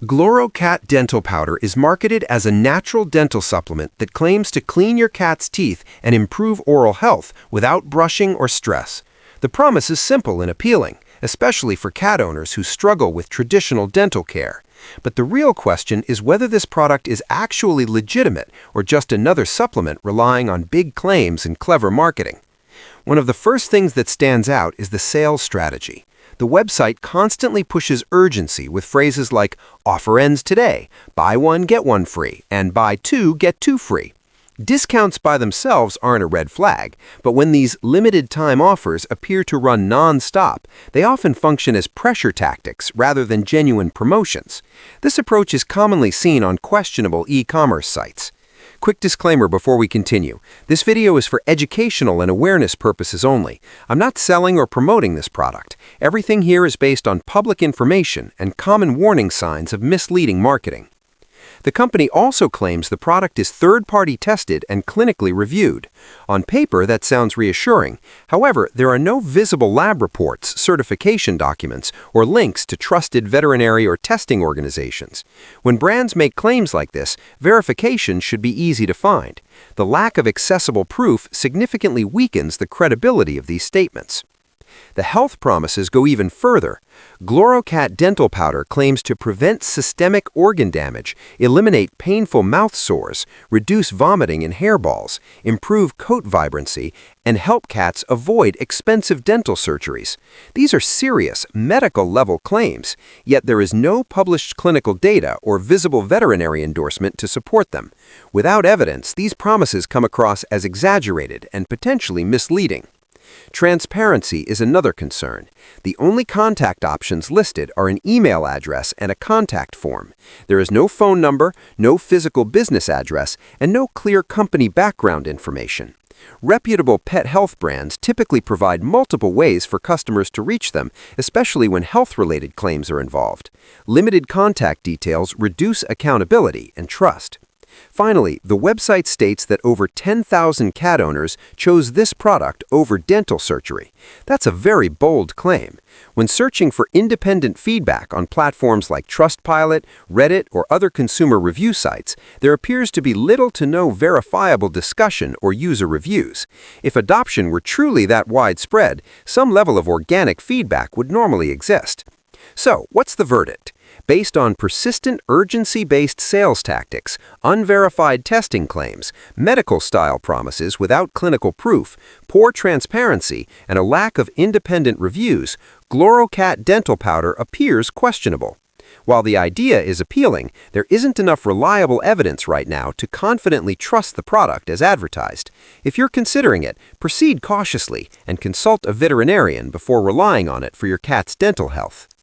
Glovoro Cat Dental Powder is marketed as a natural dental supplement that claims to clean your cat's teeth and improve oral health without brushing or stress. The promise is simple and appealing, especially for cat owners who struggle with traditional dental care. But the real question is whether this product is actually legitimate or just another supplement relying on big claims and clever marketing. One of the first things that stands out is the sales strategy. The website constantly pushes urgency with phrases like "offer ends today," "buy one, get one free," and "buy two, get two free." Discounts by themselves aren't a red flag, but when these limited-time offers appear to run non-stop, they often function as pressure tactics rather than genuine promotions. This approach is commonly seen on questionable e-commerce sites. Quick disclaimer before we continue. This video is for educational and awareness purposes only. I'm not selling or promoting this product. Everything here is based on public information and common warning signs of misleading marketing. The company also claims the product is third-party tested and clinically reviewed. On paper, that sounds reassuring. However, there are no visible lab reports, certification documents, or links to trusted veterinary or testing organizations. When brands make claims like this, verification should be easy to find. The lack of accessible proof significantly weakens the credibility of these statements. The health promises go even further. Glovoro Cat Dental Powder claims to prevent systemic organ damage, eliminate painful mouth sores, reduce vomiting and hairballs, improve coat vibrancy, and help cats avoid expensive dental surgeries. These are serious, medical-level claims, yet there is no published clinical data or visible veterinary endorsement to support them. Without evidence, these promises come across as exaggerated and potentially misleading. Transparency is another concern. The only contact options listed are an email address and a contact form. There is no phone number, no physical business address, and no clear company background information. Reputable pet health brands typically provide multiple ways for customers to reach them, especially when health-related claims are involved. Limited contact details reduce accountability and trust. Finally, the website states that over 10,000 cat owners chose this product over dental surgery. That's a very bold claim. When searching for independent feedback on platforms like Trustpilot, Reddit, or other consumer review sites, there appears to be little to no verifiable discussion or user reviews. If adoption were truly that widespread, some level of organic feedback would normally exist. So, what's the verdict? Based on persistent urgency-based sales tactics, unverified testing claims, medical-style promises without clinical proof, poor transparency, and a lack of independent reviews, Glovoro Cat Dental Powder appears questionable. While the idea is appealing, there isn't enough reliable evidence right now to confidently trust the product as advertised. If you're considering it, proceed cautiously and consult a veterinarian before relying on it for your cat's dental health.